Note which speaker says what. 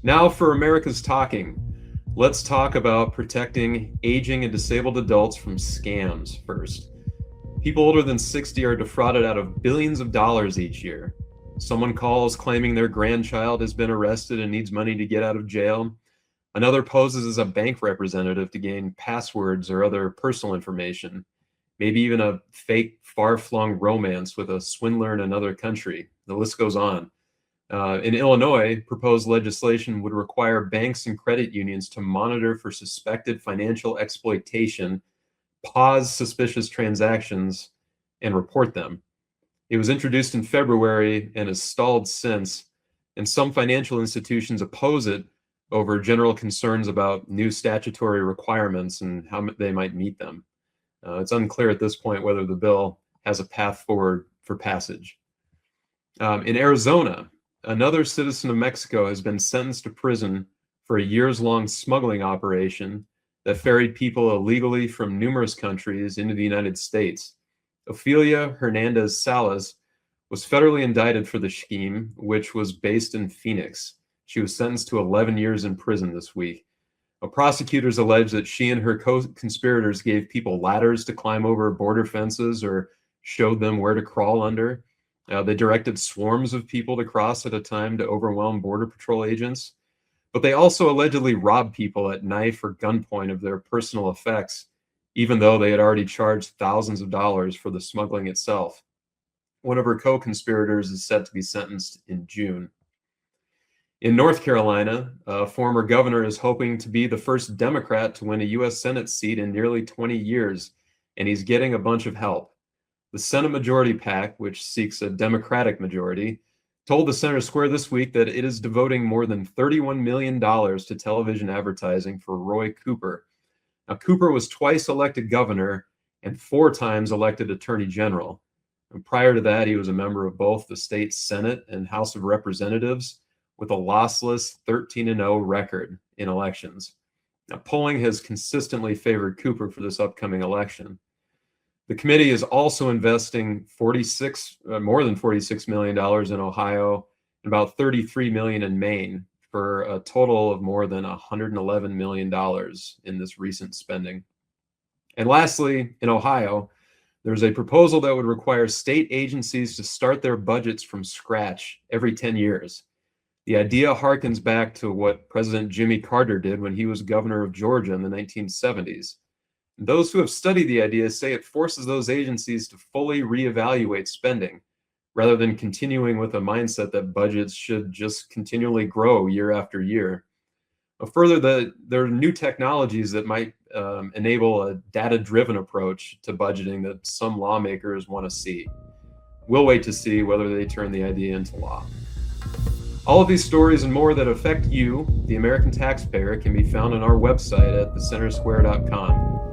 Speaker 1: Now for America's Talking. Let's talk about protecting aging and disabled adults from scams first. People older than 60 are defrauded out of billions of dollars each year. Someone calls claiming their grandchild has been arrested and needs money to get out of jail. Another poses as a bank representative to gain passwords or other personal information, maybe even a fake, far-flung romance with a swindler in another country. The list goes on. In Illinois, proposed legislation would require banks and credit unions to monitor for suspected financial exploitation, pause suspicious transactions, and report them. It was introduced in February and has stalled since, and some financial institutions oppose it over general concerns about new statutory requirements and how they might meet them. It's unclear at this point whether the bill has a path forward for passage. In Arizona, another citizen of Mexico has been sentenced to prison for a years-long smuggling operation that ferried people illegally from numerous countries into the United States. Ofelia Hernandez Salas was federally indicted for the scheme, which was based in Phoenix. She was sentenced to 11 years in prison this week. Prosecutors allege that she and her co-conspirators gave people ladders to climb over border fences or showed them where to crawl under. They directed swarms of people to cross at a time to overwhelm Border Patrol agents. But they also allegedly robbed people at knife or gunpoint of their personal effects, even though they had already charged thousands of dollars for the smuggling itself. One of her co-conspirators is set to be sentenced in June. In North Carolina, a former governor is hoping to be the first Democrat to win a U.S. Senate seat in nearly 20 years, and he's getting a bunch of help. The Senate Majority PAC, which seeks a Democratic majority, told the Center Square this week that it is devoting more than $31 million to television advertising for Roy Cooper. Now, Cooper was twice elected governor and 4 times elected attorney general. And prior to that, he was a member of both the state Senate and House of Representatives with a lossless 13-0 record in elections. Now, polling has consistently favored Cooper for this upcoming election. The committee is also investing more than $46 million in Ohio and about $33 million in Maine for a total of more than $111 million in this recent spending. And lastly, in Ohio, there's a proposal that would require state agencies to start their budgets from scratch every 10 years. The idea harkens back to what President Jimmy Carter did when he was governor of Georgia in the 1970s. Those who have studied the idea say it forces those agencies to fully reevaluate spending, rather than continuing with a mindset that budgets should just continually grow year after year. Further, there are new technologies that might enable a data-driven approach to budgeting that some lawmakers want to see. We'll wait to see whether they turn the idea into law. All of these stories and more that affect you, the American taxpayer, can be found on our website at thecentersquare.com.